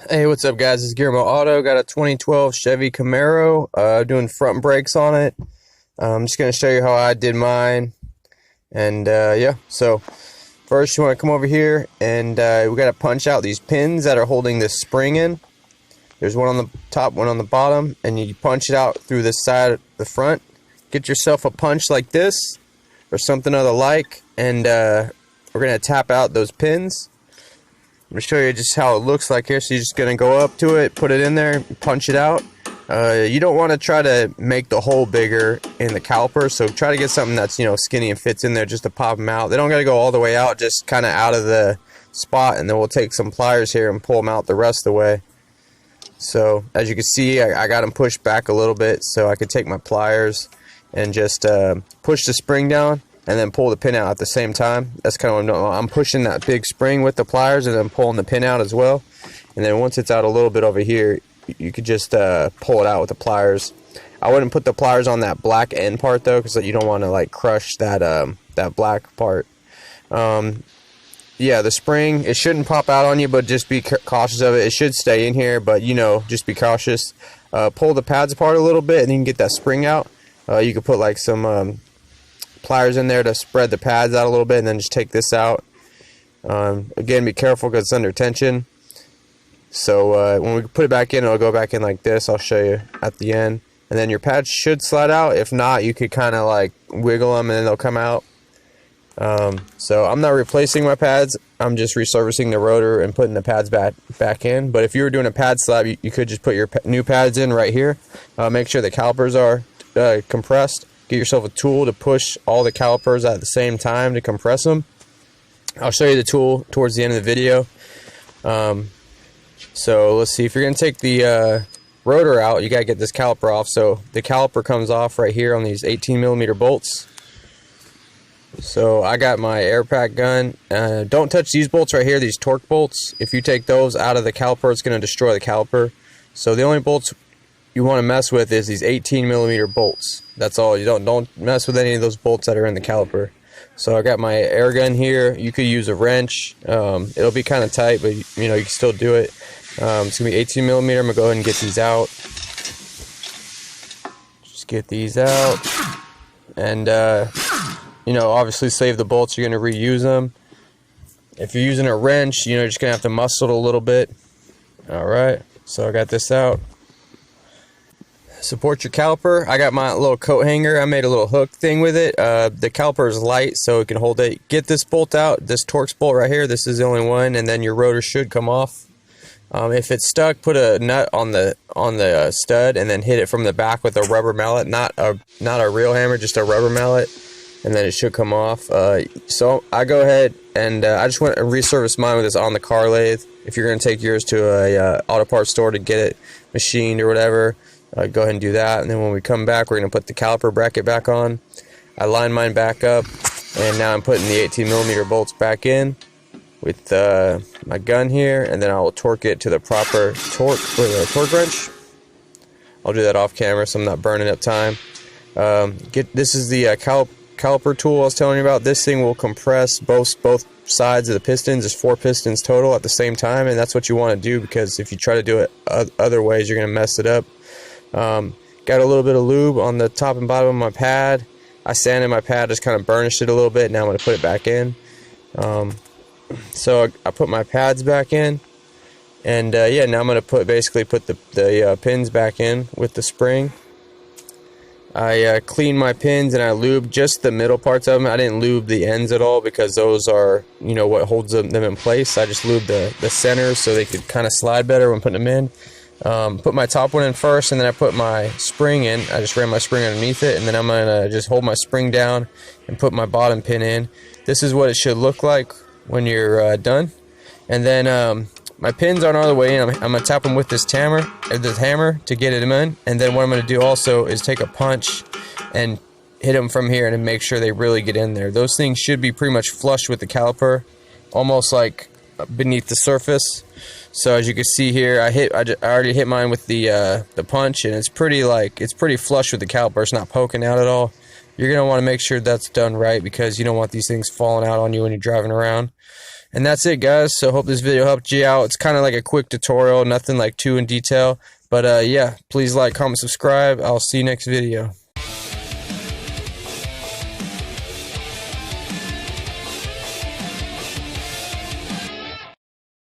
Hey, what's up, guys? It's gearmoauto. Got a 2012 Chevy Camaro. Doing front brakes on it. I'm just gonna show you how I did mine. And yeah, so first you want to come over here and we got to punch out these pins that are holding this spring in. There's one on the top, one on the bottom, and you punch it out through this side, the front. Get yourself a punch like this or something other like, and we're gonna tap out those pins. I'm going to show you just how it looks like here. So you're just going to go up to it, put it in there, punch it out. You don't want to try to make the hole bigger in the caliper, so try to get something that's, skinny and fits in there just to pop them out. They don't got to go all the way out, just kind of out of the spot, and then we'll take some pliers here and pull them out the rest of the way. So as you can see, I got them pushed back a little bit so I could take my pliers and just push the spring down and then pull the pin out at the same time. That's kind of what I'm doing. I'm pushing that big spring with the pliers and then pulling the pin out as well. And then once it's out a little bit over here, you could just pull it out with the pliers. I wouldn't put the pliers on that black end part though, because you don't want to like crush that that black part. Yeah, the spring, it shouldn't pop out on you, but just be cautious of it. It should stay in here, but just be cautious. Pull the pads apart a little bit and you can get that spring out. You could put like some pliers in there to spread the pads out a little bit, and then just take this out. Again, be careful because it's under tension. So when we put it back in, it'll go back in like this. I'll show you at the end. And then your pads should slide out. If not, you could kind of like wiggle them and then they'll come out. So I'm not replacing my pads. I'm just resurfacing the rotor and putting the pads back in. But if you were doing a pad slab, you could just put your new pads in right here. Make sure the calipers are compressed. Get yourself a tool to push all the calipers at the same time to compress them. I'll show you the tool towards the end of the video. So let's see, if you're going to take the rotor out, you got to get this caliper off. So the caliper comes off right here on these 18mm bolts. So I got my air pack gun. Don't touch these bolts right here, these torque bolts. If you take those out of the caliper, it's going to destroy the caliper. So the only bolts you want to mess with is these 18mm bolts. That's all. You don't mess with any of those bolts that are in the caliper. So I got my air gun here. You could use a wrench. It'll be kind of tight, but you can still do it. It's gonna be 18mm. I'm gonna go ahead and get these out. Just get these out, and obviously save the bolts. You're gonna reuse them. If you're using a wrench, you're just gonna have to muscle it a little bit. All right. So I got this out. Support your caliper. I got my little coat hanger. I made a little hook thing with it. The caliper is light, so it can hold it. Get this bolt out, this Torx bolt right here. This is the only one, and then your rotor should come off. If it's stuck, put a nut on the stud, and then hit it from the back with a rubber mallet. Not a real hammer, just a rubber mallet, and then it should come off. So I go ahead and I just went and resurfaced mine with this on the car lathe. If you're going to take yours to a auto parts store to get it machined or whatever, go ahead and do that. And then when we come back, we're going to put the caliper bracket back on. I line mine back up, and now I'm putting the 18mm bolts back in with my gun here, and then I will torque it to the proper torque with a torque wrench. I'll do that off camera so I'm not burning up time. This is the caliper tool I was telling you about. This thing will compress both sides of the pistons. There's 4 pistons total at the same time, and that's what you want to do, because if you try to do it other ways, you're going to mess it up. Got a little bit of lube on the top and bottom of my pad. I sanded my pad, just kind of burnished it a little bit. Now I'm going to put it back in. So I put my pads back in, and yeah, now I'm going to basically put the pins back in with the spring. I cleaned my pins and I lubed just the middle parts of them. I didn't lube the ends at all, because those are what holds them in place. I just lubed the centers so they could kind of slide better when putting them in. Put my top one in first, and then I put my spring in. I just ran my spring underneath it, and then I'm going to just hold my spring down and put my bottom pin in. This is what it should look like when you're done. And then my pins aren't all the way in. I'm going to tap them with this hammer to get it in. And then what I'm going to do also is take a punch and hit them from here and make sure they really get in there. Those things should be pretty much flush with the caliper, almost like beneath the surface. So as you can see here, I already hit mine with the punch, and it's pretty flush with the caliper. It's not poking out at all. You're gonna want to make sure that's done right, because you don't want these things falling out on you when you're driving around. And that's it, guys. So hope this video helped you out. It's kind of like a quick tutorial, nothing like too in detail. But yeah, please like, comment, subscribe. I'll see you next video.